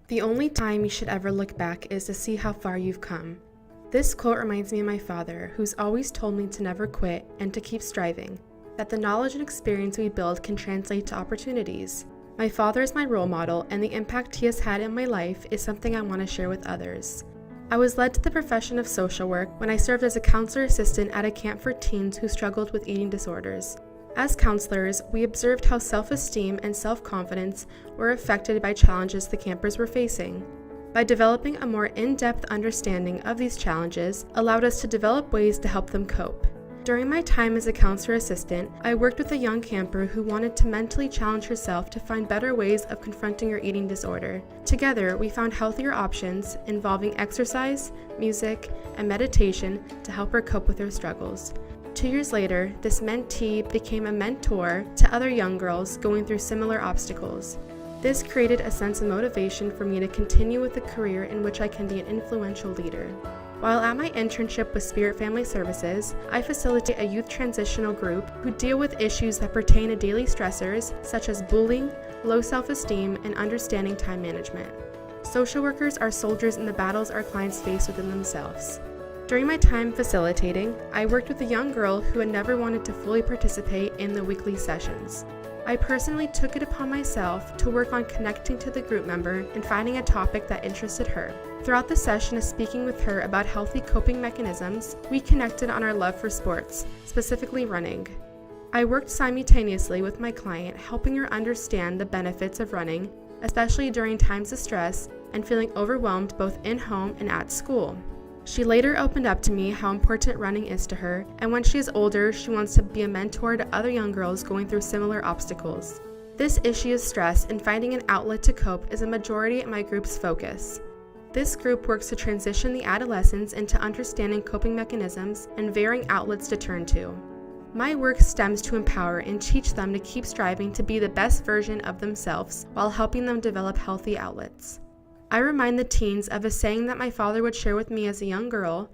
The only time you should ever look back is to see how far you've come. This quote reminds me of my father, who's always told me to never quit and to keep striving, that the knowledge and experience we build can translate to opportunities. My father is my role model, and the impact he has had in my life is something I want to share with others. I was led to the profession of social work when I served as a counselor assistant at a camp for teens who struggled with eating disorders. As counselors, we observed how self-esteem and self-confidence were affected by challenges the campers were facing. By developing a more in-depth understanding of these challenges allowed us to develop ways to help them cope. During my time as a counselor assistant, I worked with a young camper who wanted to mentally challenge herself to find better ways of confronting her eating disorder. Together, we found healthier options involving exercise, music, and meditation to help her cope with her struggles. 2 years later, this mentee became a mentor to other young girls going through similar obstacles. This created a sense of motivation for me to continue with a career in which I can be an influential leader. While at my internship with Spirit Family Services, I facilitate a youth transitional group who deal with issues that pertain to daily stressors such as bullying, low self-esteem, and understanding time management. Social workers are soldiers in the battles our clients face within themselves. During my time facilitating, I worked with a young girl who had never wanted to fully participate in the weekly sessions. I personally took it upon myself to work on connecting to the group member and finding a topic that interested her. Throughout the session of speaking with her about healthy coping mechanisms, we connected on our love for sports, specifically running. I worked simultaneously with my client, helping her understand the benefits of running, especially during times of stress and feeling overwhelmed both in home and at school. She later opened up to me how important running is to her, and when she is older, she wants to be a mentor to other young girls going through similar obstacles. This issue of stress and finding an outlet to cope is a majority of my group's focus. This group works to transition the adolescents into understanding coping mechanisms and varying outlets to turn to. My work stems to empower and teach them to keep striving to be the best version of themselves while helping them develop healthy outlets. I remind the teens of a saying that my father would share with me as a young girl: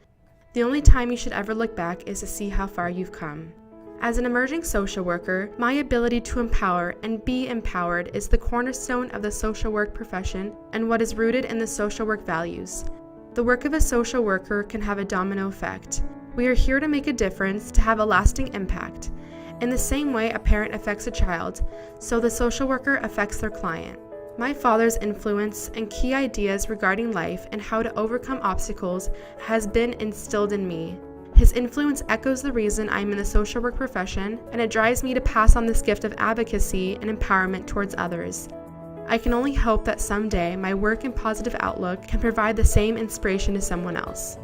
the only time you should ever look back is to see how far you've come. As an emerging social worker, my ability to empower and be empowered is the cornerstone of the social work profession and what is rooted in the social work values. The work of a social worker can have a domino effect. We are here to make a difference, to have a lasting impact. In the same way a parent affects a child, so the social worker affects their client. My father's influence and key ideas regarding life and how to overcome obstacles has been instilled in me. His influence echoes the reason I'm in the social work profession, and it drives me to pass on this gift of advocacy and empowerment towards others. I can only hope that someday my work and positive outlook can provide the same inspiration to someone else.